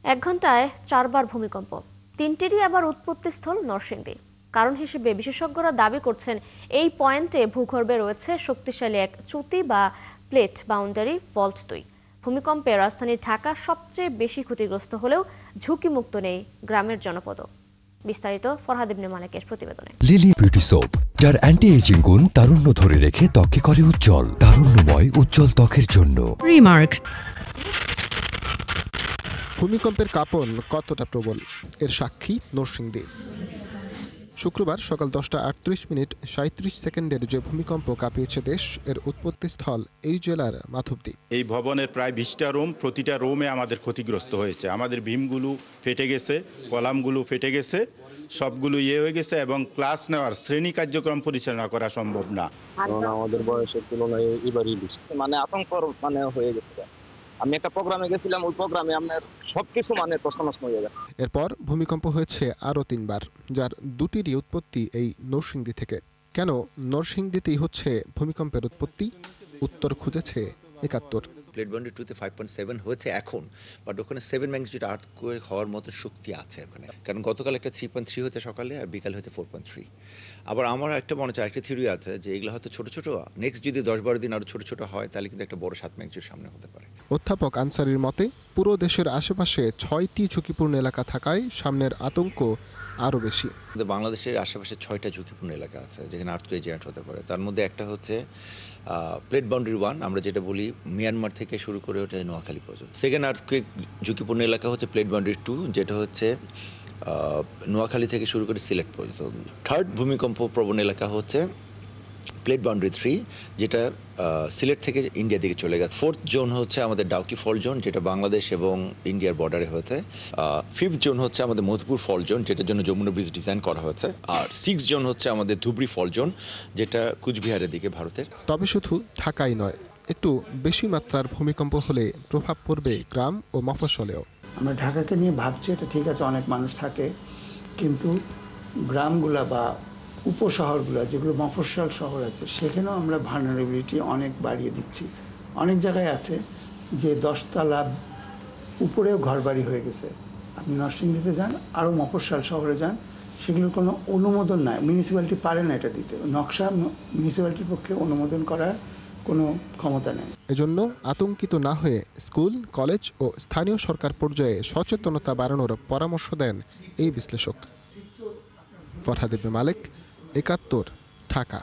এক ঘন্টায় 4 বার ভূমিকম্প, তিনটিরই আবার উৎপত্তিস্থল নরসিংদী। কারণ হিসেবে বিশেষজ্ঞরা দাবি করছেন এই পয়েন্টে ভূগর্ভে রয়েছে শক্তিশালী এক চ্যুতি বা প্লেট বাউন্ডারি ফল্ট 2। ভূমিকম্পে রাজধানী ঢাকা সবচেয়ে বেশি ক্ষতিগ্রস্ত হলেও ঝুঁকিমুক্ত নেই গ্রামের জনপদও। বিস্তারিত ফরহাদ ইবনে মালিকের প্রতিবেদনে। লিলি বিউটি সোপ, যার অ্যান্টি এজিং গুণ তারুণ্য ধরে রেখে ত্বকে করে উজ্জ্বল, তারুণ্যময় উজ্জ্বল ত্বকের জন্য। রিমার্ক। ভূমিকম্পের কাঁপন কতটা প্রবল এর সাক্ষী নরসিংদী। শুক্রবার সকাল 10টা 38 মিনিট 37 সেকেন্ডের যে ভূমিকম্প কাঁপিয়েছে দেশ, এর উৎপত্তিস্থল এই জেলার মাধবদী। এই ভবনের প্রায় 20টা রুম, প্রতিটা রুমে আমাদের ক্ষতিগ্রস্ত হয়েছে। আমাদের বিমগুলো ফেটে গেছে, কলামগুলো ফেটে গেছে, সবগুলো হয়ে গেছে এবং ক্লাস নেওয়ার শ্রেণী কার্যক্রম পরিচালনা করা সম্ভব না। কারণ আমাদের বয়সের তুলনায় এবারই বেশি আতঙ্ক হয়ে গেছে। আমি একটা প্রোগ্রামে গেছিলাম, ওই প্রোগ্রামে আপনার সবকিছু তছনছ হয়ে গেছে। এরপর ভূমিকম্প হয়েছে আরও 3 বার, যার দুটিরই উৎপত্তি এই নরসিংদী থেকে। কেন নরসিংদীতেই হচ্ছে ভূমিকম্পের উৎপত্তি? উত্তর খুঁজেছে 71। প্লেট বাউন্ডারি 2-তে 5.7 হয়েছে এখন, বাট ওখানে 7 ম্যাগনিটিউড আর্থকোয়েক হওয়ার মতো শক্তি আছে ওখানে। কারণ গতকাল একটা 3.3 হয়েছে সকালে, আর বিকাল হয়েছে 4.3। আবার আমার একটা মনে হচ্ছে একটা থিওরি আছে যে এগুলো হয়তো ছোট ছোট, নেক্সট যদি 10-12 দিন আরো ছোট ছোট হয় তাহলে কিন্তু একটা বড় 7 ম্যাগনিটিউড সামনে হতে পারে। অধ্যাপক আনসারির মতে, পুরো দেশের আশেপাশে 6টি ঝুঁকিপূর্ণ এলাকা থাকায় সামনের আতঙ্ক আরও বেশি। বাংলাদেশের আশেপাশে 6টা ঝুঁকিপূর্ণ এলাকা আছে যেখানে আর্থকোয়েক জেনারেট হতে পারে। তার মধ্যে একটা হচ্ছে প্লেট বাউন্ডারি 1, আমরা যেটা বলি মিয়ানমার থেকে শুরু করে ওটা নোয়াখালী পর্যন্ত। সেকেন্ড আর্থকোয়েক ঝুঁকিপূর্ণ এলাকা হচ্ছে প্লেট বাউন্ডারি 2, যেটা হচ্ছে নোয়াখালী থেকে শুরু করে সিলেট পর্যন্ত। থার্ড ভূমিকম্প প্রবণ এলাকা হচ্ছে প্লেট বাউন্ডারি 3, যেটা সিলেট থেকে ইন্ডিয়া দিকে চলে গেছে। ফোর্থ জোন হচ্ছে আমাদের ডাউকি ফল্ট জোন, যেটা বাংলাদেশ এবং ইন্ডিয়ার বর্ডারে হয়েছে। ফিফথ জোন হচ্ছে আমাদের মধুপুর ফল্ট জোন, যেটার জন্য যমুনা ব্রিজ ডিজাইন করা হয়েছে। আর 6th জোন হচ্ছে আমাদের ধুবড়ি ফল্ট জোন, যেটা কুচবিহারের দিকে ভারতের। তবে শুধু ঢাকাই নয়, একটু বেশি মাত্রার ভূমিকম্প হলে প্রভাব পড়বে গ্রাম ও মফস্বলেও। আমরা ঢাকাকে নিয়ে ভাবছি, এটা ঠিক আছে, অনেক মানুষ থাকে, কিন্তু গ্রামগুলা বা উপশহরগুলো যেগুলো মফস্বল শহর আছে, সেখানেও আমরা ভালনারেবিলিটি অনেক বাড়িয়ে দিচ্ছি। অনেক জায়গায় আছে যে 10 তলা উপরেও ঘরবাড়ি হয়ে গেছে। আপনি নরসিংদীতে যান, আরও মফস্বল শহরে যান, সেগুলোর কোনো অনুমোদন নাই, মিউনিসিপ্যালিটি পারে না এটা দিতে। নকশা মিউনিসিপ্যালিটির পক্ষে অনুমোদন করার কোনো ক্ষমতা নেই। এজন্য আতঙ্কিত না হয়ে স্কুল, কলেজ ও স্থানীয় সরকার পর্যায়ে সচেতনতা বাড়ানোর পরামর্শ দেন এই বিশ্লেষক। ফরহাদ ইবনে মালিক, 71, ঢাকা।